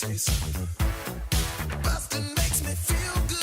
taste. Busting makes me feel good.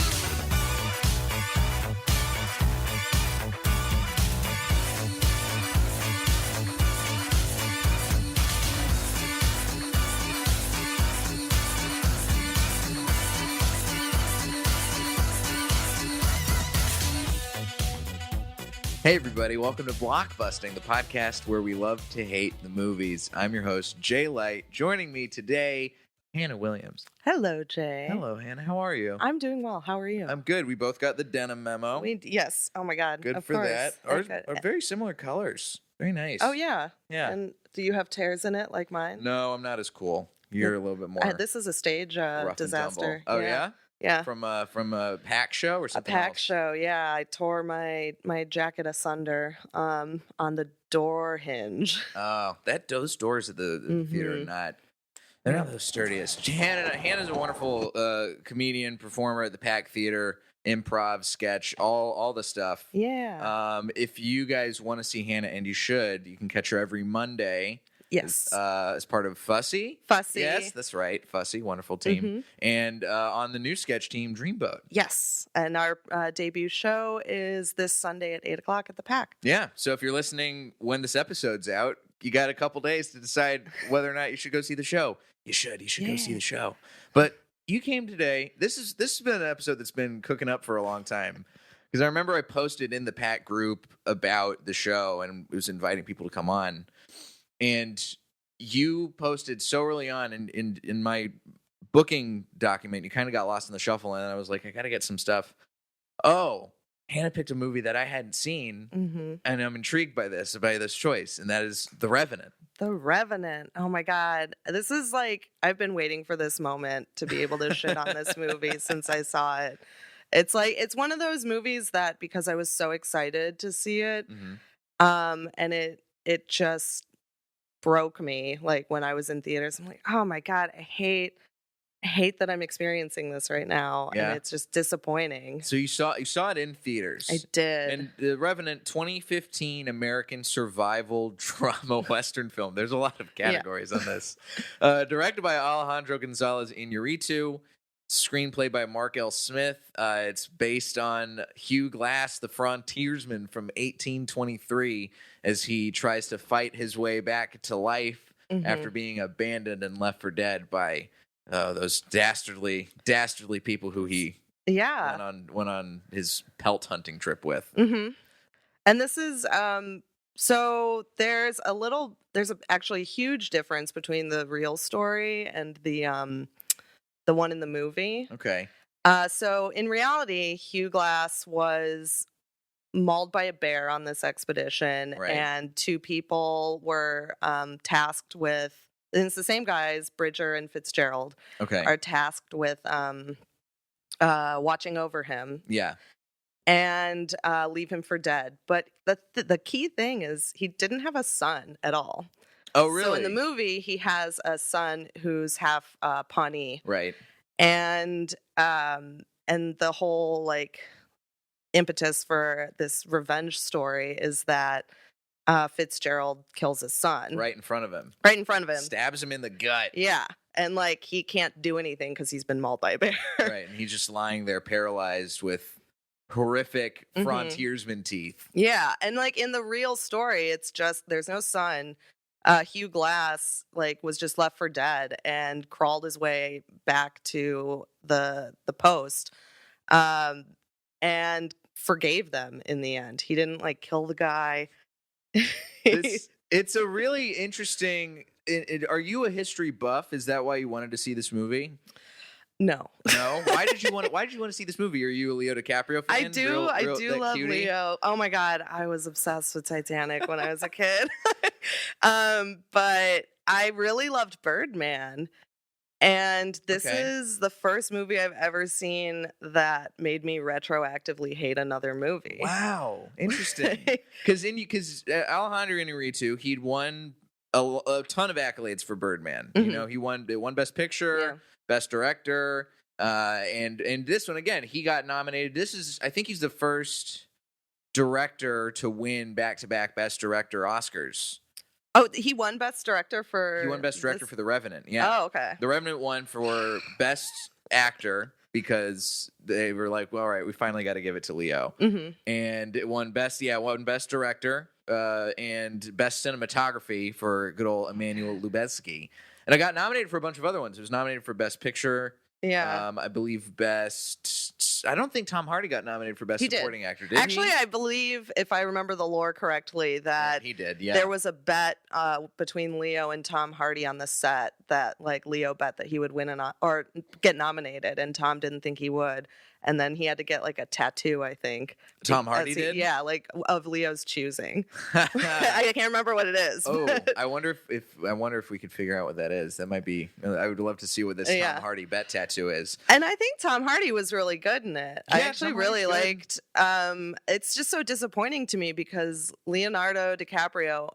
Hey everybody, welcome to Blockbusting, the podcast where we love to hate the movies. I'm your host, Jay Light. Joining me today, Hannah Williams. Hello, Jay. Hello, Hannah. How are you? I'm doing well. How are you? I'm good. We both got the denim memo. Yes. Oh my God. Good of for course. that. Ours are very similar colors. Very nice. Oh yeah. Yeah. And do you have tears in it like mine? No, I'm not as cool. You're a little bit more This is a stage rough and disaster. tumble. Oh yeah? Yeah. From a pack show or A something pack else? show. Yeah. I tore my jacket asunder on the door hinge. Oh, those doors at the theater are not. They're not the sturdiest. Hannah's a wonderful comedian, performer at the Pack Theater, improv, sketch, all the stuff. Yeah. If you guys want to see Hannah, and you should, you can catch her every Monday. Yes. As part of Fussy. Fussy. Yes, that's right. Fussy, wonderful team. And on the new sketch team, Dreamboat. Yes. And our debut show is this Sunday at 8 o'clock at the Pack. Yeah. So if you're listening when this episode's out, you got a couple days to decide whether or not you should go see the show. You should go see the show. But you came today. This has been an episode that's been cooking up for a long time. Because I remember I posted in the Pack group about the show and was inviting people to come on. And you posted so early on in my booking document, you kind of got lost in the shuffle, and I was like, I got to get some stuff. Oh, Hannah picked a movie that I hadn't seen, and I'm intrigued by this choice, and that is The Revenant. The Revenant. Oh my God. This is like, I've been waiting for this moment to be able to shit on this movie since I saw it. It's like, it's one of those movies that because I was so excited to see it, and it just broke me like when I was in theaters. I'm like, oh my God, I hate that I'm experiencing this right now. Yeah. And it's just disappointing. So you saw it in theaters. I did. And The Revenant, 2015 American survival drama Western film. There's a lot of categories on this. Directed by Alejandro Gonzalez Iñárritu. Screenplay by Mark L. Smith. It's based on Hugh Glass, the frontiersman from 1823, as he tries to fight his way back to life after being abandoned and left for dead by those dastardly people who he went on his pelt hunting trip with. And this is so there's actually a huge difference between the real story and the one in the movie. Okay. So in reality, Hugh Glass was mauled by a bear on this expedition, Right. and two people were tasked with, and it's the same guys, Bridger and Fitzgerald, Okay. are tasked with watching over him. Yeah. And leave him for dead. But the key thing is he didn't have a son at all. Oh, really? So in the movie, he has a son who's half Pawnee, Right. and the whole like impetus for this revenge story is that Fitzgerald kills his son Right in front of him. right in front of him, Stabs him in the gut. yeah, and like he can't do anything because he's been mauled by a bear. Right. And he's just lying there paralyzed with horrific frontiersman teeth. Yeah, and like in the real story, it's just there's no son. Hugh Glass like was just left for dead and crawled his way back to the post, and forgave them in the end. He didn't like kill the guy. It's a really interesting. Are you a history buff? Is that why you wanted to see this movie? No. No. Why did you want to see this movie? Are you a Leo DiCaprio fan? I do that love cutie? Leo. Oh my God, I was obsessed with Titanic when I was a kid. But I really loved Birdman. And this is the first movie I've ever seen that made me retroactively hate another movie. Wow, interesting. Because Alejandro Iñárritu, he'd won a ton of accolades for Birdman. You know, he won Best Picture, Best Director, and this one again, he got nominated. I think he's the first director to win back-to-back Best Director Oscars. Oh, he won Best Director for. He won Best Director this? for The Revenant. Yeah. Oh, okay. The Revenant won for Best Actor because they were like, well, all right, we finally got to give it to Leo. Mm-hmm. And it won Best Director and Best Cinematography for good old Emmanuel Lubezki. And I got nominated for a bunch of other ones. It was nominated for Best Picture. Yeah. I believe I don't think Tom Hardy got nominated for Best He did. Supporting Actor, did Actually, he? I believe, if I remember the lore correctly, that He did, yeah. there was a bet between Leo and Tom Hardy on the set that, like, Leo bet that he would win or get nominated, and Tom didn't think he would. And then he had to get, like, a tattoo, I think. Tom Hardy did? Yeah, like, of Leo's choosing. I can't remember what it is. Oh, but- I wonder if we could figure out what that is. That might be. I would love to see what this Tom Hardy bet tattoo is. And I think Tom Hardy was really good in it. I Yeah, actually Tom really Hardy's liked. It's just so disappointing to me because Leonardo DiCaprio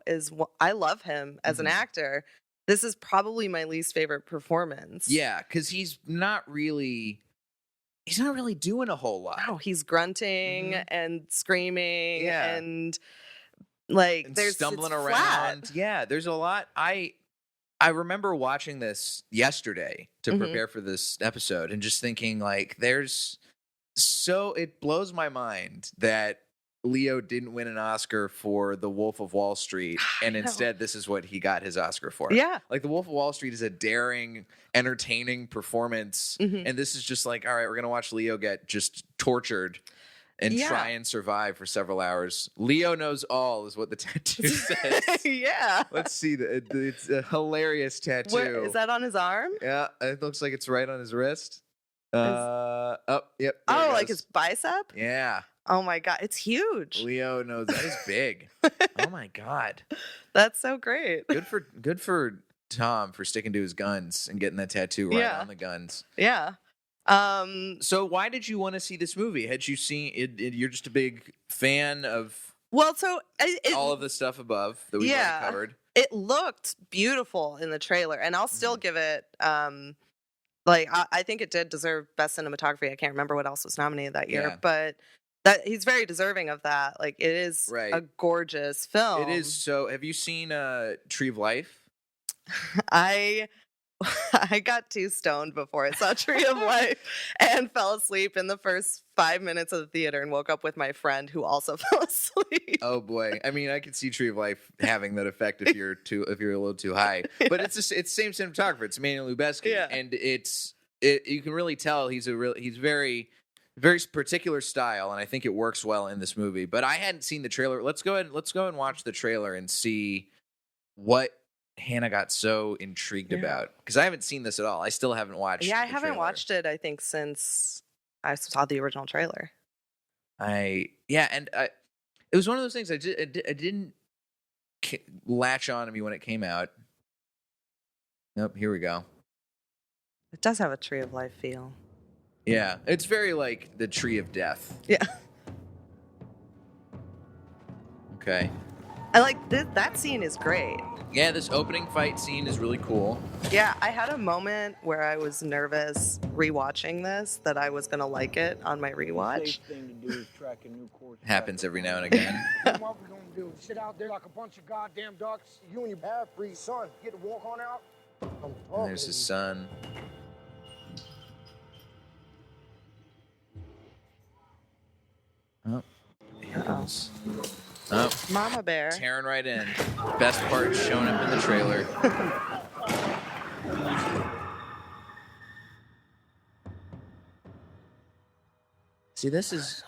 I love him as an actor. This is probably my least favorite performance. Yeah, because he's not really doing a whole lot. Oh, he's grunting and screaming Yeah. and like And there's stumbling it's around. flat. Yeah, there's a lot. I remember watching this yesterday to prepare for this episode and just thinking like it blows my mind that Leo didn't win an Oscar for The Wolf of Wall Street, and instead this is what he got his Oscar for. Yeah. Like The Wolf of Wall Street is a daring, entertaining performance, and this is just like, all right, we're gonna watch Leo get just tortured and try and survive for several hours. Leo knows all is what the tattoo says. Yeah. Let's see. It's a hilarious tattoo. Where, is that on his arm? Yeah, it looks like it's right on his wrist. Yep. there it Oh, like goes. his bicep? Yeah. Oh my God. It's huge. Leo knows that is big. Oh my God. That's so great. Good for Tom for sticking to his guns and getting that tattoo right on the guns. Yeah. So why did you want to see this movie? Had you seen it? You're just a big fan of Well, so all of the stuff above that we've already covered. It looked beautiful in the trailer, and I'll still give it. Like I think it did deserve best cinematography. I can't remember what else was nominated that year, but that he's very deserving of that. Like it is a gorgeous film. It is. So, have you seen Tree of Life? I got too stoned before I saw Tree of Life and fell asleep in the first 5 minutes of the theater and woke up with my friend who also fell asleep. Oh boy. I mean, I could see Tree of Life having that effect if you're a little too high. But it's the same cinematographer. It's Emmanuel Lubezki, and you can really tell he's very very particular style, and I think it works well in this movie. But I hadn't seen the trailer. Let's go and watch the trailer and see what Hannah got so intrigued about, because I haven't seen this at all. I still haven't watched. Yeah, I haven't watched it. I think since I saw the original trailer. It was one of those things I didn't latch on to me when it came out. Nope, here we go. It does have a Tree of Life feel. Yeah, it's very like the Tree of Death. Yeah. Okay. I like that scene is great. Yeah, this opening fight scene is really cool. Yeah, I had a moment where I was nervous rewatching this that I was gonna like it on my rewatch. Happens every now and again. What we gonna do? Sit out there like a bunch of goddamn ducks? You and your half-breed son get to walk on out? And there's his son. Oh, here it goes. Oh, Mama Bear. tearing right in. Best part showing up in the trailer. See, this is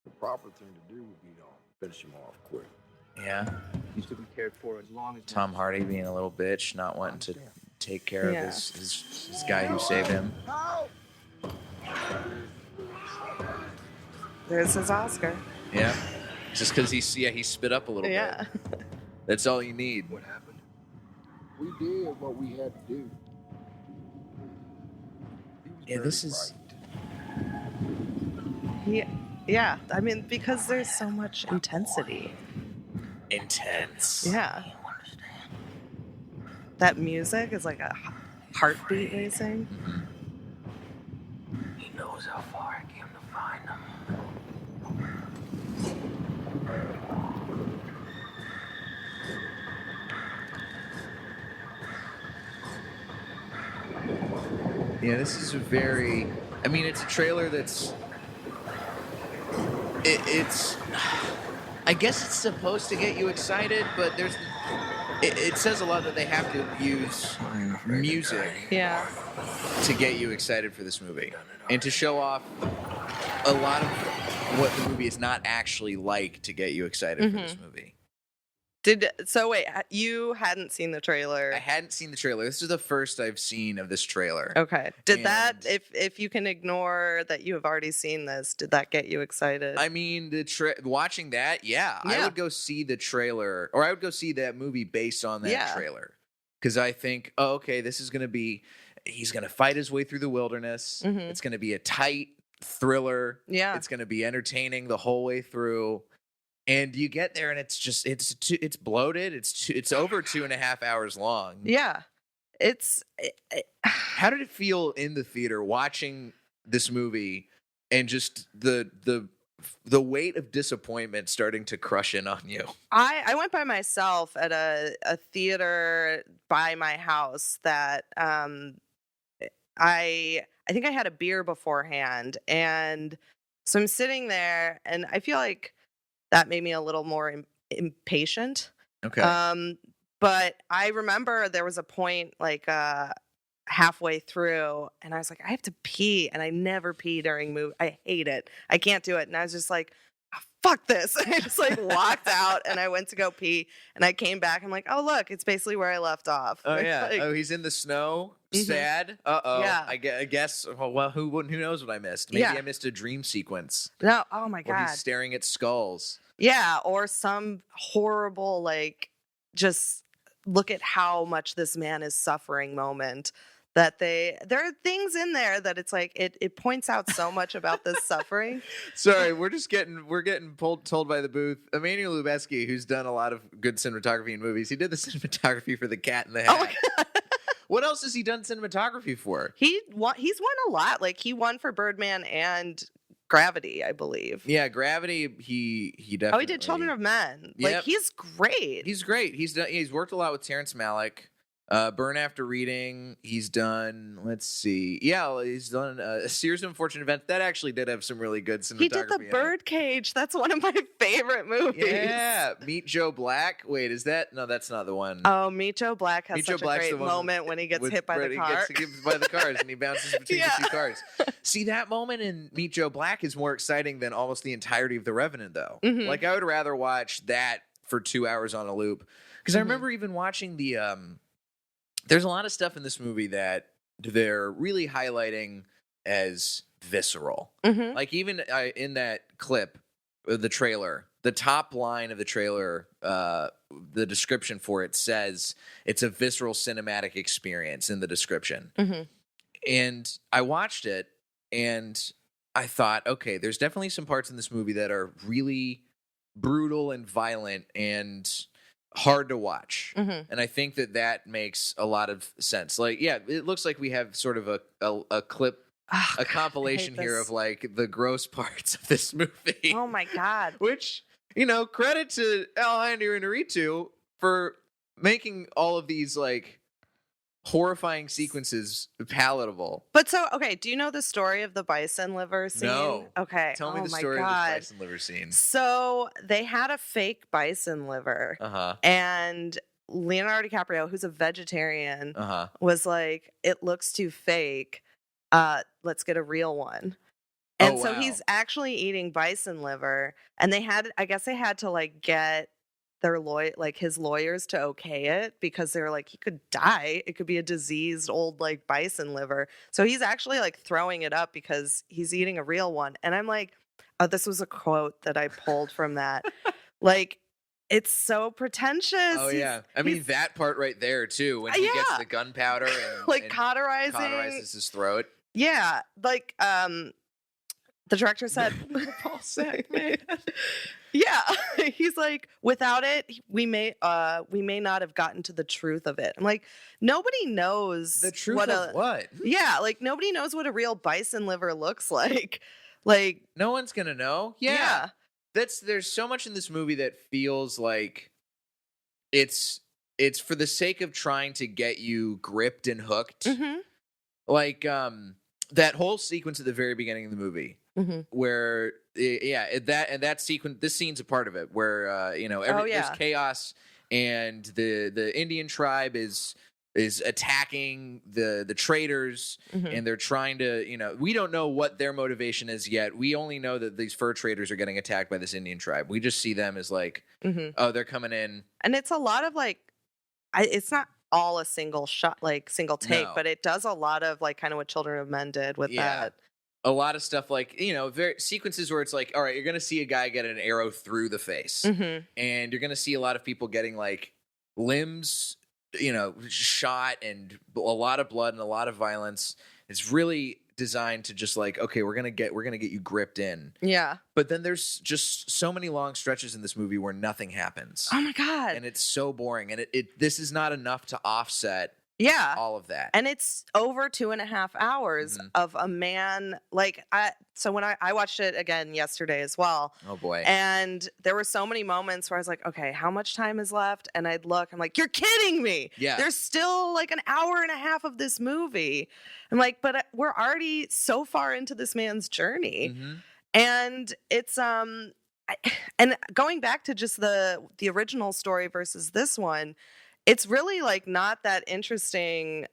The proper thing to do would be to finish him off quick. He's to be cared for as long as Tom Hardy being a little bitch, not wanting to take care of his guy who saved him. There's his Oscar. Yeah, just because he spit up a little Yeah. bit. That's all you need. What happened? We did what we had to do. Yeah, this is. Yeah. I mean, because there's so much intensity. Intense. Yeah. That music is like a heartbeat racing. he knows how far I came to find him. Yeah, this is a very. I mean, it's a trailer that's. It's. I guess it's supposed to get you excited, but there's. It says a lot that they have to use music Yeah. to get you excited for this movie and to show off a lot of what the movie is not actually like to get you excited for this movie. So wait, you hadn't seen the trailer? I hadn't seen the trailer. This is the first I've seen of this trailer. Okay. Did that, And- if you can ignore that you have already seen this, did that get you excited? I mean, watching that, yeah, I Yeah. would go see the trailer, or I would go see that movie based on that Yeah. trailer, because I think, oh, okay, this is going to be, he's going to fight his way through the wilderness. Mhm. It's going to be a tight thriller. Yeah. It's going to be entertaining the whole way through. And you get there, and it's just it's bloated. It's over 2.5 hours long. Yeah. It's How did it feel in the theater watching this movie, and just the weight of disappointment starting to crush in on you? I went by myself at a theater by my house that I think I had a beer beforehand, and so I'm sitting there, and I feel like that made me a little more impatient. Okay. But I remember there was a point like halfway through, and I was like, I have to pee, and I never pee during movie. I hate it. I can't do it, and I was just like, "Oh, fuck this. I just like walked out, and I went to go pee, and I came back. I'm like, oh look, it's basically where I left off. Oh It's yeah. like- Oh, he's in the snow. Mhm. Sad. Uh-oh. Yeah. I guess. Well, who knows what I missed? Maybe Yeah. I missed a dream sequence. no. Oh my Or god. he's staring at skulls. Yeah, or some horrible like just look at how much this man is suffering moment that there are things in there that it's like it points out so much about this suffering. Sorry, we're getting told by the booth. Emmanuel Lubezki, who's done a lot of good cinematography in movies, he did the cinematography for The Cat in the Hat. Oh my god. What else has he done cinematography for? He's won a lot. Like he won for Birdman and Gravity, I believe. Yeah, Gravity. He definitely. Oh, he did Children of Men. Like Yep. he's great. He's great. He's worked a lot with Terrence Malick. Burn After Reading. He's done. Let's see. Yeah, he's done a series of unfortunate events that actually did have some really good cinematography. He did the in it. Birdcage. That's one of my favorite movies. Yeah, Meet Joe Black. Wait, is that? No, that's not the one. Oh, Meet Joe Black has Meet Joe such Black's a the great one moment when he gets with hit by Brett, the car. He gets hit by the cars and he bounces between Yeah. the two cars. See, that moment in Meet Joe Black is more exciting than almost the entirety of The Revenant, though. Mhm. Like, I would rather watch that for 2 hours on a loop. Because I Mhm. remember even watching the. There's a lot of stuff in this movie that they're really highlighting as visceral. Mhm. Like, even in that clip, the trailer, the top line of the trailer, the description for it says it's a visceral cinematic experience in the description. Mhm. And I watched it and I thought, okay, there's definitely some parts in this movie that are really brutal and violent and hard to watch. Mhm. And I think that makes a lot of sense. Like, yeah, it looks like we have sort of a clip, Oh, a God, I compilation hate here this. of like the gross parts of this movie. Oh my god. Which, credit to Leonardo Iñárritu for making all of these like horrifying sequences palatable. But so, okay, do you know the story of the bison liver scene? No. Okay. Tell me oh the my story God. of this bison liver scene. So they had a fake bison liver, Uh-huh. and Leonardo DiCaprio, who's a vegetarian, Uh-huh. was like, "It looks too fake. Let's get a real one." And Oh, so wow. he's actually eating bison liver, and I guess they had to like get his lawyers to okay it because they were like, he could die. It could be a diseased old like bison liver. So he's actually like throwing it up because he's eating a real one. And I'm like, oh, this was a quote that I pulled from that. Like, it's so pretentious. Oh yeah. I mean that part right there too, when he gets Yeah. the gunpowder and like and cauterizing. cauterizes his throat. Yeah, like the director said, Paul Sack, man. yeah, he's like, without it, we may not have gotten to the truth of it. I'm like, nobody knows The truth of what? Yeah, like nobody knows what a real bison liver looks like. Like, No one's gonna know. Yeah. There's so much in this movie that feels like it's for the sake of trying to get you gripped and hooked. mhm. like that whole sequence at the very beginning of the movie where that sequence, this scene's a part of it where there's chaos and the Indian tribe is attacking the traders and they're trying to, we don't know what their motivation is yet. We only know that these fur traders are getting attacked by this Indian tribe. We just see them as like, oh, they're coming in. And it's a lot of like, it's not all a single shot, like single take, but it does a lot of like kind of what Children of Men did with that. A lot of stuff like, sequences where it's like, all right, you're going to see a guy get an arrow through the face and you're going to see a lot of people getting like limbs, shot and a lot of blood and a lot of violence. It's really designed to just like, okay, we're going to get you gripped in. Yeah. But then there's just so many long stretches in this movie where nothing happens. Oh my God. And it's so boring. And this is not enough to offset all of that. And it's over 2.5 hours of a man so when I watched it again yesterday as well. Oh boy. And there were so many moments where I was like, okay, how much time is left? And I'd look, I'm like, you're kidding me. Yeah. There's still like an hour and a half of this movie. I'm like, but we're already so far into this man's journey. And it's and going back to just the original story versus this one, it's really like not that interesting.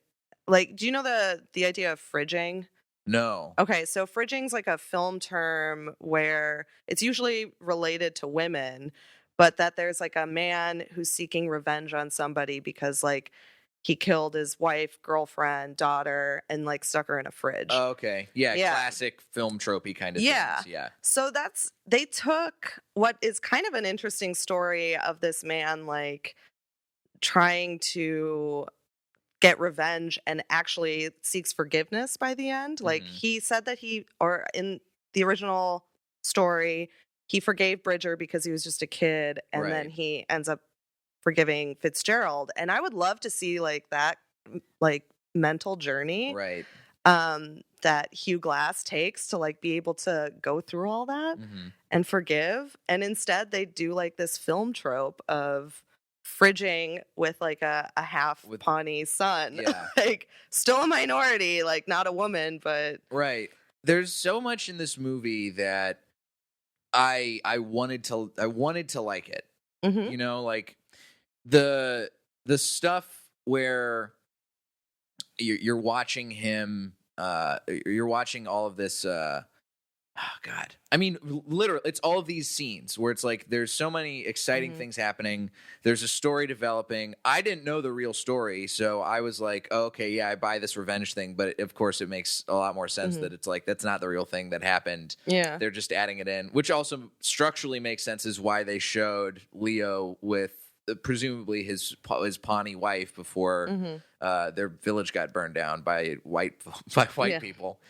Like, do you know the idea of fridging? No. Okay, so fridging's like a film term where it's usually related to women, but that there's like a man who's seeking revenge on somebody because like he killed his wife, girlfriend, daughter, and like stuck her in a fridge. Oh, okay. Yeah, classic film tropey kind of things. Yeah. So they took what is kind of an interesting story of this man like trying to get revenge and actually seeks forgiveness by the end. Like he said that in the original story, he forgave Bridger because he was just a kid. And then he ends up forgiving Fitzgerald. And I would love to see like that, like mental journey, that Hugh Glass takes to like be able to go through all that and forgive. And instead they do like this film trope of fridging with like a half Pawnee son, like still a minority, like not a woman, but there's so much in this movie that I wanted to like it. Like the stuff where you're watching him, you're watching all of this. Oh God. I mean, literally, it's all of these scenes where it's like there's so many exciting things happening. There's a story developing. I didn't know the real story, so I was like, oh, okay, yeah, I buy this revenge thing. But of course, it makes a lot more sense that it's like that's not the real thing that happened. Yeah. They're just adding it in, which also structurally makes sense is why they showed Leo with presumably his Pawnee wife before their village got burned down by white people.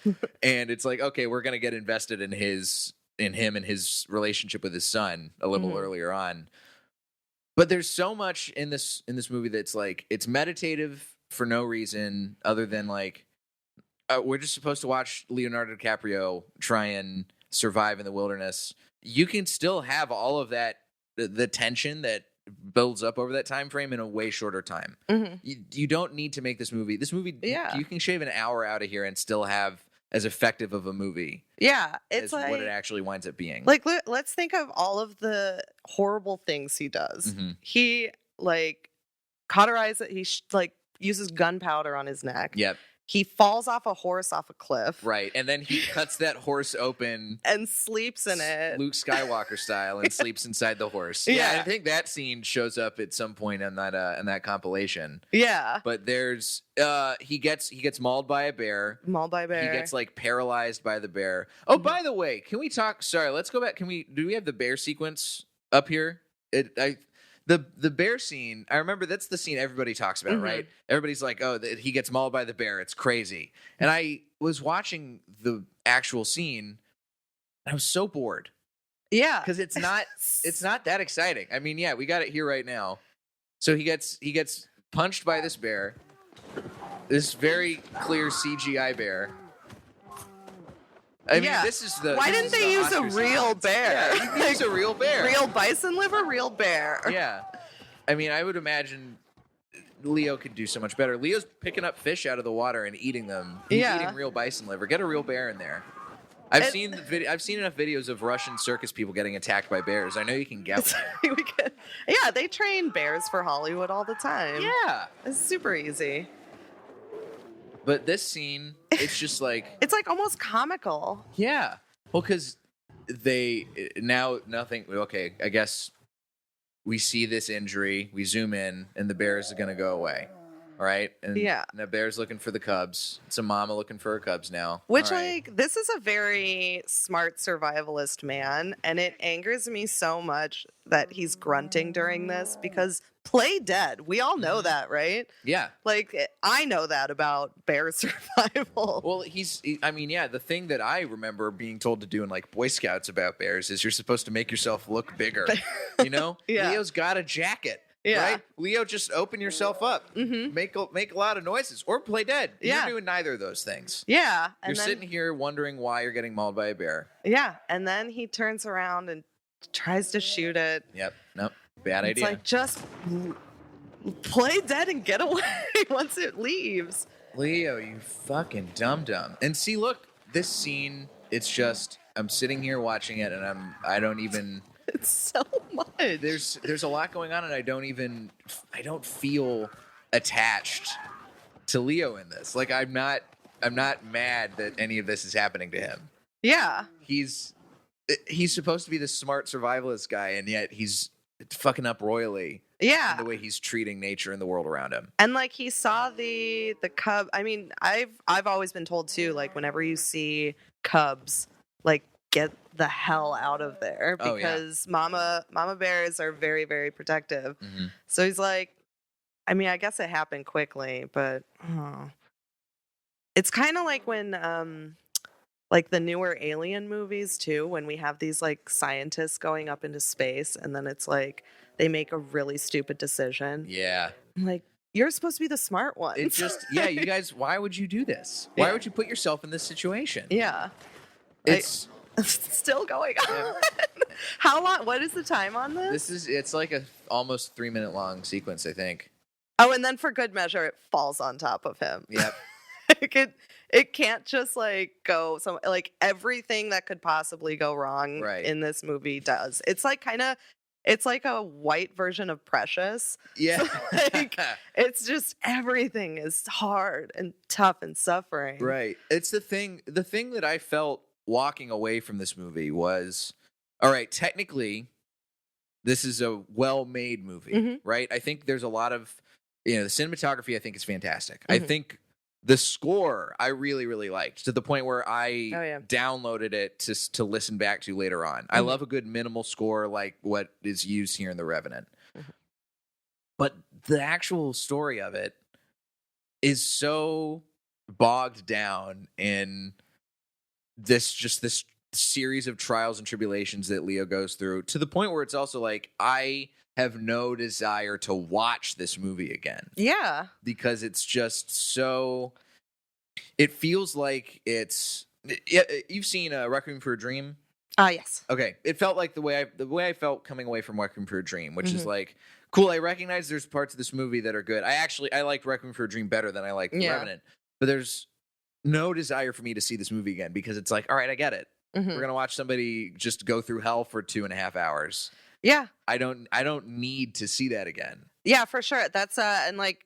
And it's like, okay, we're going to get invested in him and his relationship with his son a little earlier on. But there's so much in this movie that's like, it's meditative for no reason other than like, we're just supposed to watch Leonardo DiCaprio try and survive in the wilderness. You can still have all of that, the tension that builds up over that time frame in a way shorter time. You don't need to make this movie. You can shave an hour out of here and still have as effective of a movie. Yeah, it's like what it actually winds up being. Like, let's think of all of the horrible things he does. He like cauterizes. He uses gunpowder on his neck. Yep. He falls off a horse off a cliff. Right. And then he cuts that horse open. And sleeps in it. Luke Skywalker style and sleeps inside the horse. Yeah. I think that scene shows up at some point in that compilation. Yeah. But there's he gets mauled by a bear. Mauled by a bear. He gets like paralyzed by the bear. Oh, by the way, can we talk? Sorry, let's go back. Do we have the bear sequence up here? The bear scene, I remember that's the scene everybody talks about, right? Everybody's like, oh, he gets mauled by the bear. It's crazy. And I was watching the actual scene, and I was so bored. Yeah. Because it's not that exciting. I mean, yeah, we got it here right now. So he gets punched by this bear, this very clear CGI bear. I mean, this is the. Why didn't they use a real bear? Yeah, you use a real bear. Real bison liver, real bear. Yeah. I mean, I would imagine Leo could do so much better. Leo's picking up fish out of the water and eating them. He's eating real bison liver. Get a real bear in there. I've seen enough videos of Russian circus people getting attacked by bears. I know you can get one. Yeah, they train bears for Hollywood all the time. Yeah. It's super easy. But this scene, it's just like... It's like almost comical. Yeah. Well, because nothing... Okay, I guess we see this injury, we zoom in, and the bear is going to go away. All right? And the bear's looking for the cubs. It's a mama looking for her cubs now. Which, this is a very smart survivalist man, and it angers me so much that he's grunting during this because play dead. We all know that, right? Yeah. Like, I know that about bear survival. Well, the thing that I remember being told to do in, like, Boy Scouts about bears is you're supposed to make yourself look bigger, you know? Yeah. Leo's got a jacket. Yeah. Right? Leo, just open yourself up. Mm-hmm. Make a lot of noises. Or play dead. Yeah. You're doing neither of those things. Yeah. You're sitting here wondering why you're getting mauled by a bear. Yeah. And then he turns around and tries to shoot it. Yep. Nope. Bad idea. It's like, just play dead and get away once it leaves. Leo, you fucking dum-dum. And see, look, this scene, it's just, I'm sitting here watching it and I don't even... It's so much. There's a lot going on, and I don't feel attached to Leo in this. Like, I'm not mad that any of this is happening to him. Yeah. He's supposed to be this smart survivalist guy, and yet he's fucking up royally. Yeah. In the way he's treating nature and the world around him. And like he saw the cub. I mean, I've always been told too, like whenever you see cubs, like get the hell out of there because mama bears are very, very protective. Mm-hmm. So he's like, I mean, I guess it happened quickly, but it's kind of like when like the newer Alien movies too, when we have these like scientists going up into space and then it's like they make a really stupid decision. Yeah. I'm like, you're supposed to be the smart one. It's just, you guys, why would you do this? Why would you put yourself in this situation? Yeah. It's still going on. Yeah. How long? What is the time on this? It's like a almost 3-minute long sequence, I think. Oh, and then for good measure, it falls on top of him. Yep. It can't just like go some like everything that could possibly go wrong in this movie does. It's like it's like a white version of Precious. Yeah. So, like, it's just everything is hard and tough and suffering. Right. It's the thing that I felt walking away from this movie was, all right, technically, this is a well-made movie, right? I think there's a lot of, the cinematography I think is fantastic. I think the score I really, really liked to the point where I downloaded it to listen back to later on. I love a good minimal score like what is used here in The Revenant. But the actual story of it is so bogged down in this series of trials and tribulations that Leo goes through to the point where it's also like, I have no desire to watch this movie again. Yeah. Because it's just so... It feels like it's... You've seen Requiem for a Dream? Yes. Okay. It felt like the way I felt coming away from Requiem for a Dream, which is like, cool, I recognize there's parts of this movie that are good. I liked Requiem for a Dream better than I liked The Revenant. But there's no desire for me to see this movie again because it's like, all right, I get it. We're going to watch somebody just go through hell for 2.5 hours. Yeah. I don't need to see that again. Yeah, for sure. That's and like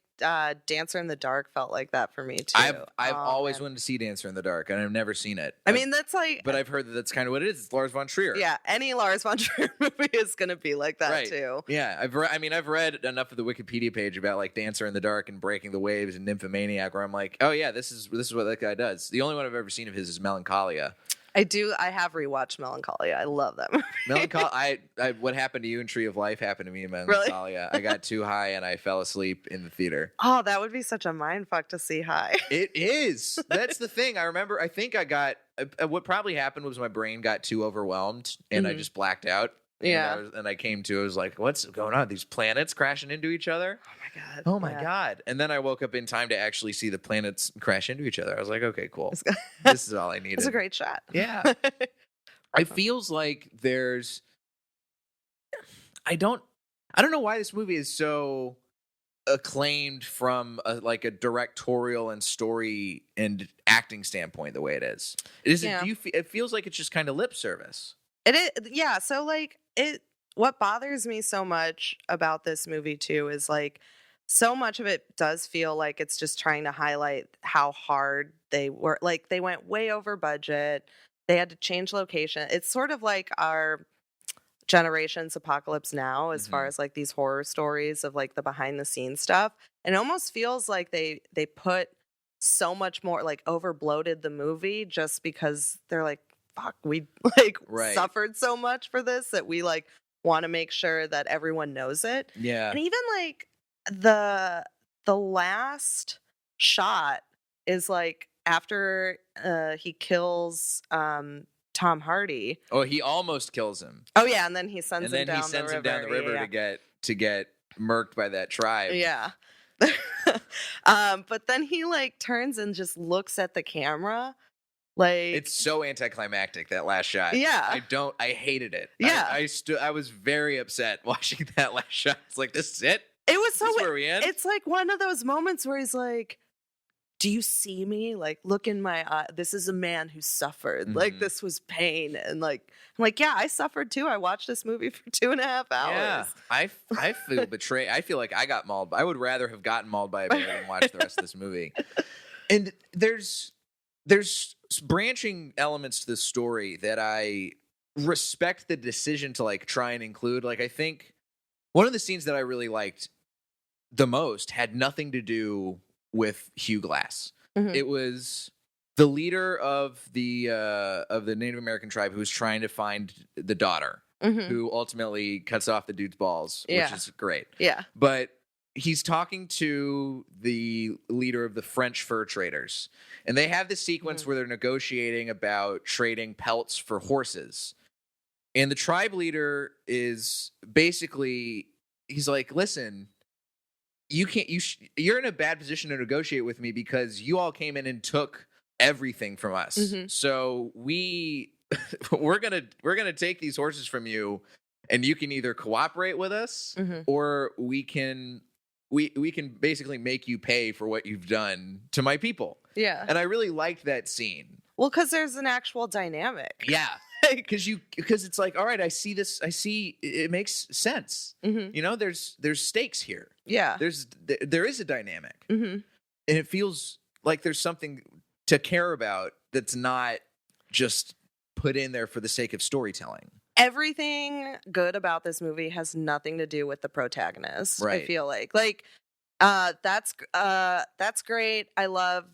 Dancer in the Dark felt like that for me too. I've always wanted to see Dancer in the Dark, and I've never seen it. I mean, that's like, but I've heard that that's kind of what it is. It's Lars von Trier. Yeah, any Lars von Trier movie is going to be like that too. Yeah, I've read enough of the Wikipedia page about like Dancer in the Dark and Breaking the Waves and Nymphomaniac, where I'm like, oh yeah, this is what that guy does. The only one I've ever seen of his is Melancholia. I have rewatched Melancholia. I love that movie. Melancholia. What happened to you in Tree of Life happened to me in Melancholia. Really? I got too high and I fell asleep in the theater. Oh, that would be such a mindfuck to see high. It is. That's the thing. I remember. I think I got. What probably happened was my brain got too overwhelmed and I just blacked out. Yeah. And I came to. I was like, "What's going on? These planets crashing into each other." Oh my god! And then I woke up in time to actually see the planets crash into each other. I was like, "Okay, cool. This is all I needed." It's a great shot. Yeah. It feels like there's. I don't know why this movie is so acclaimed from like a directorial and story and acting standpoint the way it is. Yeah. It feels like it's just kind of lip service. It is, yeah. So like what bothers me so much about this movie too is like so much of it does feel like it's just trying to highlight how hard they were. Like they went way over budget. They had to change location. It's sort of like our generation's Apocalypse Now as far as like these horror stories of like the behind the scenes stuff. And it almost feels like they put so much more, like over bloated the movie just because they're like, fuck, we like suffered so much for this that we like want to make sure that everyone knows it. Yeah. And even like the last shot is like after he kills Tom Hardy. Oh, he almost kills him. Oh yeah, and then he sends And him then down he sends the him down the river yeah. to get murked by that tribe. Yeah. But then he like turns and just looks at the camera. Like It's so anticlimactic, that last shot. Yeah. I hated it. Yeah. I was very upset watching that last shot. It's like, this is it? it was so This is where we end? it's like one of those moments where he's like, do you see me? Like, look in my eye. This is a man who suffered. Like, Mhm. this was pain. And like, I'm like, yeah, I suffered too. I watched this movie for 2.5 hours. Yeah, I feel betrayed. I feel like I got mauled. I would rather have gotten mauled by a bear than watch the rest of this movie. And there's branching elements to this story that I respect the decision to like try and include. Like, I think one of the scenes that I really liked the most had nothing to do with Hugh Glass. Mhm. It was the leader of the Native American tribe who was trying to find the daughter, Mhm. who ultimately cuts off the dude's balls, Yeah. which is great. Yeah. But he's talking to the leader of the French fur traders, and they have this sequence where they're negotiating about trading pelts for horses. And the tribe leader is basically, he's like, listen, you can't, you're in a bad position to negotiate with me because you all came in and took everything from us. Mhm. So we're gonna take these horses from you, and you can either cooperate with us, Mhm. or we can basically make you pay for what you've done to my people. Yeah. And I really liked that scene. Well, because there's an actual dynamic. Yeah. Like, Because it's like, all right, I see this. I see it makes sense. mhm. You know, there's stakes here. Yeah. There is a dynamic, Mhm. and it feels like there's something to care about that's not just put in there for the sake of storytelling. Everything good about this movie has nothing to do with the protagonist. I Right. feel like that's great. I love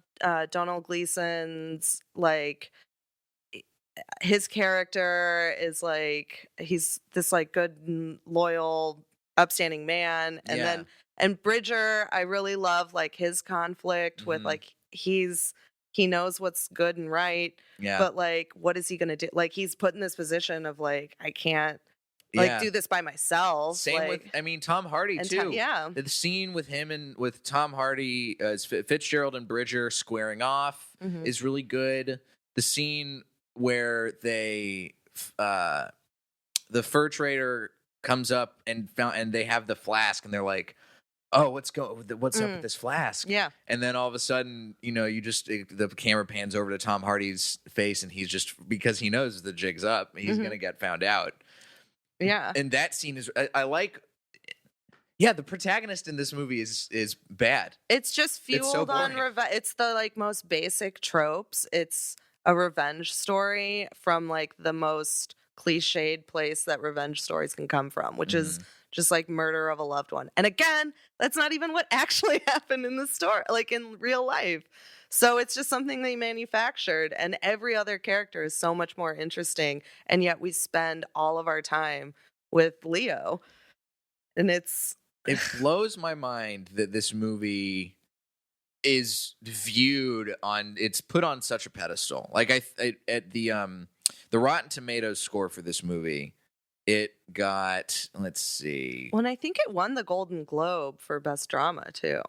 Donald Gleason's like his character is like he's this like good loyal upstanding man, and Yeah. then and Bridger, I really love like his conflict with Mhm. like he knows what's good and right, Yeah. but like what is he gonna do? Like he's put in this position of like I can't like Yeah. do this by myself. Same like, with, Tom Hardy and too. yeah. The scene with him and with Tom Hardy as Fitzgerald and Bridger squaring off Mhm. is really good. The scene where they, the fur trader comes up and they have the flask, and they're like, "Oh, what's up with this flask?" Yeah. And then all of a sudden, the camera pans over to Tom Hardy's face, and he's just, because he knows the jig's up, he's Mhm. gonna get found out. Yeah. And that scene is, I like. Yeah, the protagonist in this movie is bad. It's just It's so fueled on boring. revenge. It's the like most basic tropes. It's a revenge story from like the most cliched place that revenge stories can come from, which is just like murder of a loved one. And again, that's not even what actually happened in the story, like in real life. So it's just something they manufactured, and every other character is so much more interesting. And yet we spend all of our time with Leo. And It blows my mind that this movie is it's put on such a pedestal. Like at the Rotten Tomatoes score for this movie, it got, let's see. Well, and I think it won the Golden Globe for Best Drama too.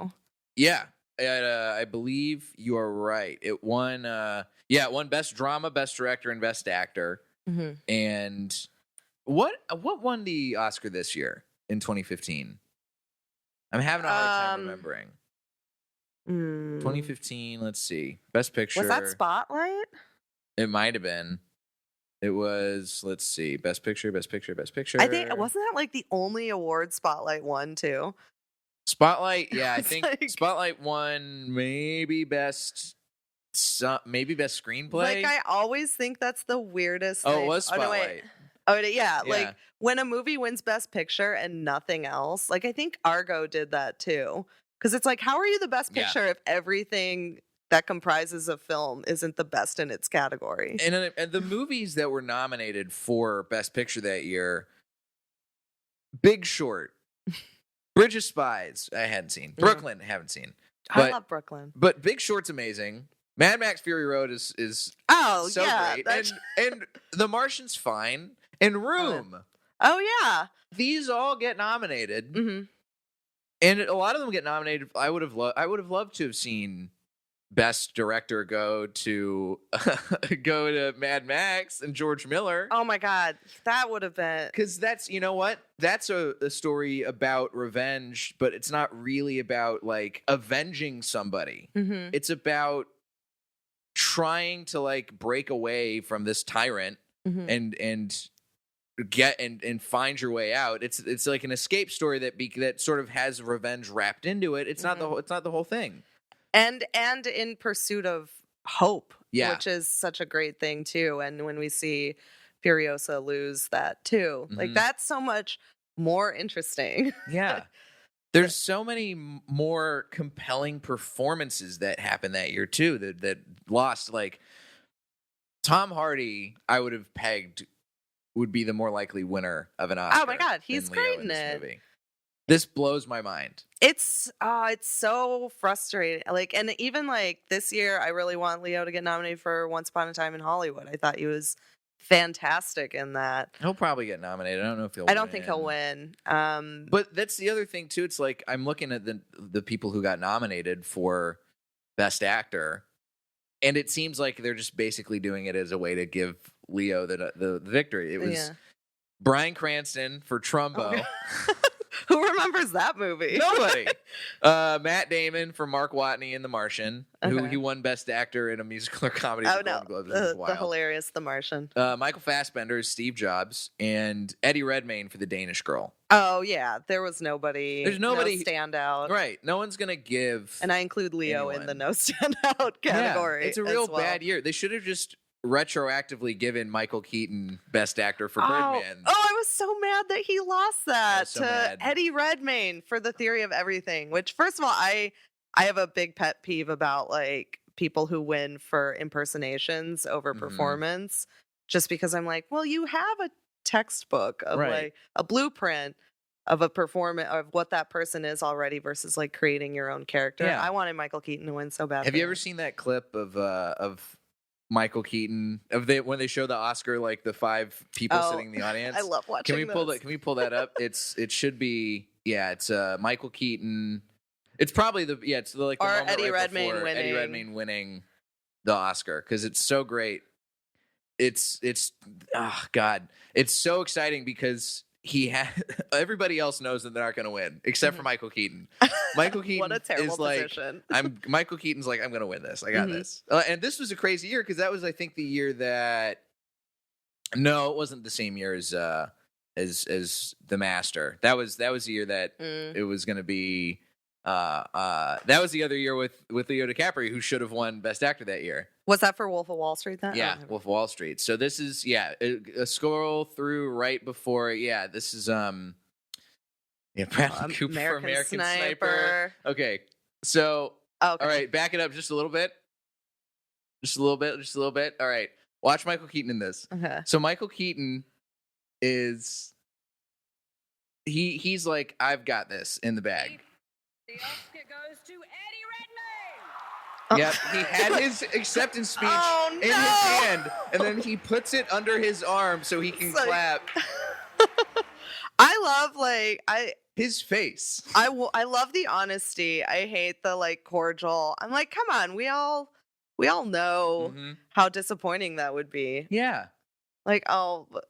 Yeah. I believe you are right. It won it won Best Drama, Best Director, and Best Actor. Mm-hmm. And what won the Oscar this year in 2015? I'm having a hard time Um, remembering. Hmm. 2015. Let's see. Best Picture. Was that Spotlight? It might have been. It was. Let's see. Best Picture. Best Picture. Best Picture. I think wasn't that like the only award Spotlight won too? Spotlight. Yeah, I It's think like- Spotlight won maybe best screenplay. Like I always think that's the weirdest. Oh, it thing. was Oh, no, wait. Spotlight. Oh, yeah, Yeah. like when a movie wins Best Picture and nothing else. Like I think Argo did that too, because it's like, how are you the Best Yeah. Picture if everything that comprises a film isn't the best in its category? And the movies that were nominated for Best Picture that year: Big Short, Bridge of Spies, I hadn't seen. Brooklyn, haven't seen. I But love Brooklyn. but Big Short's amazing. Mad Max Fury Road is Oh so yeah, great, that's- and The Martian's fine. And Room. oh yeah. These all get nominated, hmm and a lot of them get nominated. I would have loved to have seen Best Director go to Mad Max and George Miller. Oh my God, that would have been. Because that's, you know what? That's a story about revenge, but it's not really about like avenging somebody. Mhm. It's about trying to like break away from this tyrant Mhm. and get and find your way out. It's like an escape story that sort of has revenge wrapped into it. It's not the whole thing. and in pursuit of hope, Yeah. which is such a great thing too. And when we see Furiosa lose that too, like Mhm. that's so much more interesting. Yeah. There's so many more compelling performances that happened that year too that lost. Like Tom Hardy, I would have pegged would be the more likely winner of an Oscar. Oh my God, he's than Leo great in in this it. movie. This blows my mind. It's so frustrating. Like, and even like this year, I really want Leo to get nominated for Once Upon a Time in Hollywood. I thought he was fantastic in that. He'll probably get nominated. I don't know if he'll. I don't think he'll win. But that's the other thing too. It's like I'm looking at the people who got nominated for Best Actor, and it seems like they're just basically doing it as a way to give Leo the victory. It was Yeah. Bryan Cranston for Trumbo. Who remembers that movie? Nobody. Matt Damon for Mark Watney in The Martian, who Okay. he won Best Actor in a musical or comedy. Oh at the no, Golden Globes. It was the wild. hilarious The Martian. Michael Fassbender is Steve Jobs, and Eddie Redmayne for The Danish Girl. Oh yeah, there was nobody. There's nobody- no standout. Right. No one's gonna give. And I include Leo in the Anyone. no standout category. Yeah, it's a as real well. bad year. They should have just retroactively given Michael Keaton Best Actor for Oh, Birdman. I was so mad that he lost that so to mad. Eddie Redmayne for The Theory of Everything. Which, first of all, I have a big pet peeve about like people who win for impersonations over Mhm. performance, just because I'm like, well, you have a textbook of Right. like a blueprint of a performance of what that person is already versus like creating your own character. Yeah. I wanted Michael Keaton to win so bad. Have for you ever that. seen that clip of Michael Keaton when they show the Oscar, like the 5 people Oh, sitting in the audience? I love watching. Can we pull those. that? Can we pull that up? It should be it's Michael Keaton. It's probably it's like the Or moment Eddie right Redmayne before Eddie winning. Redmayne winning the Oscar because it's so great. It's oh god, it's so exciting because everybody else knows that they're not going to win except for Michael Keaton. Michael Keaton What a terrible is like position. Michael Keaton's like I'm going to win this. I got Mhm. this. And this was a crazy year because that was I think the year that no, it wasn't the same year as The Master. That was the year that Mm. it was going to be that was the other year with Leo DiCaprio who should have won Best Actor that year. Was that for Wolf of Wall Street then? Yeah, Oh, Wolf of Wall Street. So this is a scroll through right before. Yeah, this is Bradley Cooper for American Sniper. Okay, so okay. all right, back it up just a little bit, just a little bit. All right, watch Michael Keaton in this. Okay. So Michael Keaton is he's like I've got this in the bag. The Oscar goes to Eddie Redmayne. Yep, he had his acceptance speech Oh, in his no. hand, and then he puts it under his arm so he can It's like- clap I love his face. I love the honesty. I hate the like cordial. I'm like, come on, we all know Mhm. how disappointing that would be. Yeah. Like, oh my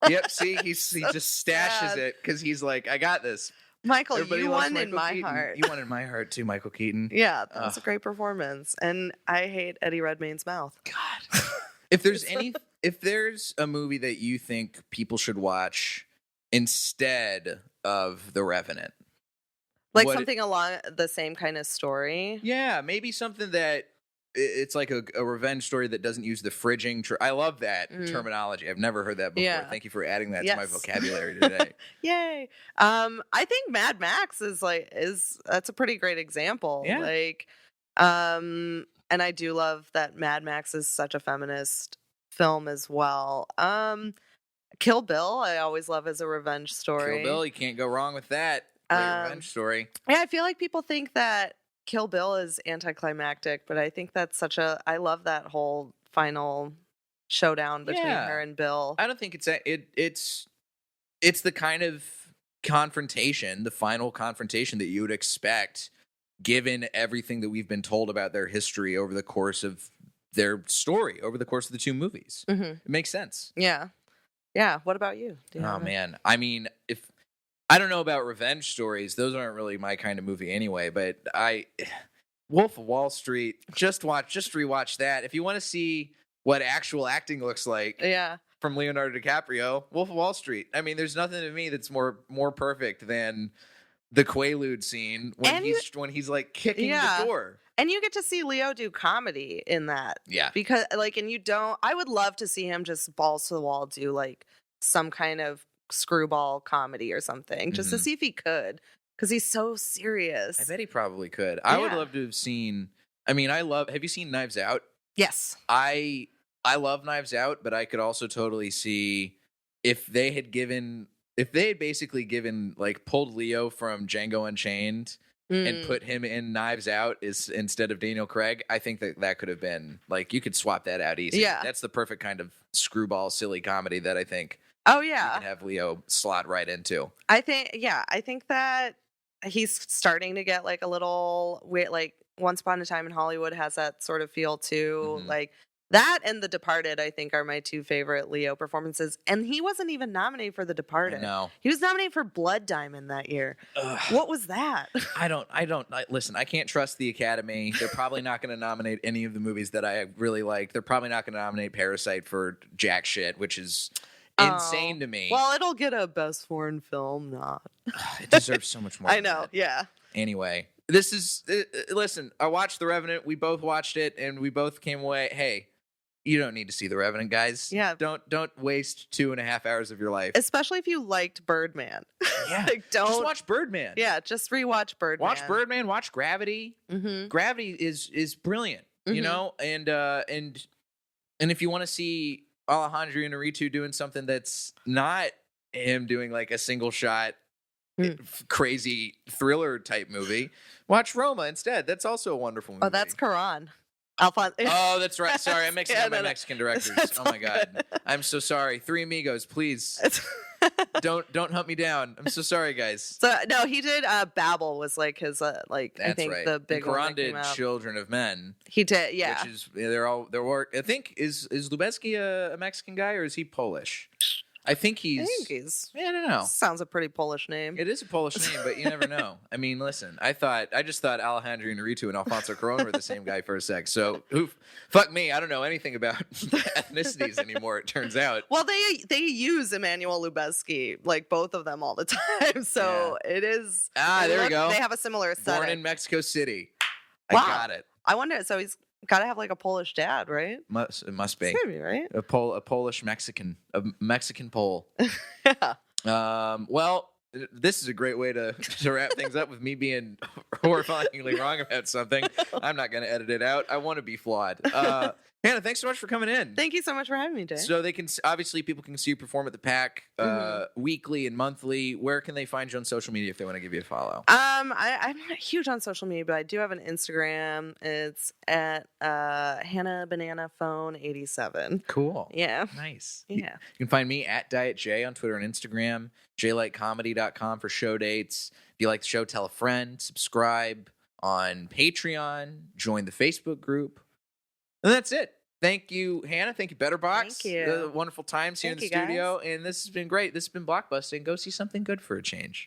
God. Yep. See, he So just stashes sad. it because he's like, I got this. Michael, Everybody you loves won in Michael my Keaton. heart. You won in my heart too, Michael Keaton. Yeah, that was a Ugh. great performance. And I hate Eddie Redmayne's mouth. God. If there's a movie that you think people should watch instead of The Revenant, Like what- something along the same kind of story. yeah, maybe something that it's like a revenge story that doesn't use the fridging. I love that terminology. I've never heard that before. Yeah. Thank you for adding that to my Yes. vocabulary today. Yay. I think Mad Max is that's a pretty great example. Yeah. Like, and I do love that Mad Max is such a feminist film as well. Kill Bill, I always love as a revenge story. Kill Bill, you can't go wrong with that. Great revenge story. Yeah, I feel like people think that Kill Bill is anticlimactic, but I think that's I love that whole final showdown between Yeah. her and Bill. I don't think it's the kind of confrontation, the final confrontation that you would expect given everything that we've been told about their history over the course of their story, over the course of the two movies. Mhm. It makes sense. Yeah. Yeah. What about you? Do you Oh have a- man. I mean, if I don't know about revenge stories, those aren't really my kind of movie anyway, but Wolf of Wall Street, just rewatch that. If you want to see what actual acting looks like Yeah. from Leonardo DiCaprio, Wolf of Wall Street. I mean, there's nothing to me that's more perfect than the Quaalude scene when And when he's like kicking Yeah. the door. And you get to see Leo do comedy in that. Yeah. Because I would love to see him just balls to the wall do like some kind of screwball comedy or something just to Mhm. see if he could. Because he's so serious. I bet he probably could. I would Yeah. love to have seen. I mean, have you seen Knives Out? Yes. I love Knives Out, but I could also totally see if they had basically given like pulled Leo from Django Unchained and put him in Knives Out instead of Daniel Craig. I think that could have been like you could swap that out easy. Yeah. That's the perfect kind of screwball silly comedy that I think Oh you yeah. could have Leo slot right into. I think that he's starting to get like a little weird, like Once Upon a Time in Hollywood has that sort of feel too. Mhm. Like that and The Departed, I think, are my two favorite Leo performances. And he wasn't even nominated for The Departed. No. He was nominated for Blood Diamond that year. What was that? Listen, I can't trust the Academy. They're probably not going to nominate any of the movies that I really like. They're probably not going to nominate Parasite for jack shit, which is insane to me. Well, it'll get a Best Foreign Film nod. It deserves so much more. I than know. that. Yeah. Anyway, this is listen. I watched The Revenant. We both watched it, and we both came away. Hey, you don't need to see The Revenant, guys. Yeah. Don't waste 2.5 hours of your life. Especially if you liked Birdman. Yeah. Like, Just don't. watch Birdman. Yeah, just rewatch Birdman. Watch Birdman. Watch Gravity. Mm-hmm. Gravity is brilliant. You Mhm. know, and if you want to see Alejandro Iñárritu doing something that's not him doing like a single shot crazy thriller type movie, watch Roma instead. That's also a wonderful movie. Oh, that's Quran. Alfonso. Oh, that's right. Sorry, I'm mixing Yeah, up my no, no. Mexican directors. That's Oh my all god, good. I'm so sorry. Three Amigos, please don't hunt me down. I'm so sorry, guys. So no, he did. Babel was like his I That's think right. the big and one Quran that came did out. Children of Men, He did. Yeah. which is they're work. I think is Lubeski a Mexican guy or is he Polish? I think I think he's. I don't know. Sounds a pretty Polish name. It is a Polish name, but you never know. I mean, listen, I just thought Alejandro Iñárritu and Alfonso Cuarón were the same guy for a sec. So fuck me, I don't know anything about ethnicities anymore. It turns out. Well, they use Emmanuel Lubezki, like both of them all the time. So it is. There we go. They have a similar aesthetic. Born in Mexico City. Wow. I got it. I wonder. So he's got to have like a Polish dad, right? It must be Maybe, right? a Polish Mexican, a Mexican Pole. Yeah. Well, this is a great way to wrap things up with me being horrifyingly wrong about something. I'm not going to edit it out. I want to be flawed. Hannah, thanks so much for coming in. Thank you so much for having me, Jay. So they can obviously people can see you perform at the Pack weekly and monthly. Where can they find you on social media if they want to give you a follow? I'm not huge on social media, but I do have an Instagram. It's at Hannah Banana Phone 87. Cool. Yeah. Nice. Yeah. You can find me at Diet J on Twitter and Instagram, jlightcomedy.com for show dates. If you like the show, tell a friend, subscribe on Patreon, join the Facebook group. And that's it. Thank you, Hannah. Thank you, Betterbox. Thank you. Wonderful times here Thank in the you, studio. And this has been great. This has been Blockbusting. Go see something good for a change.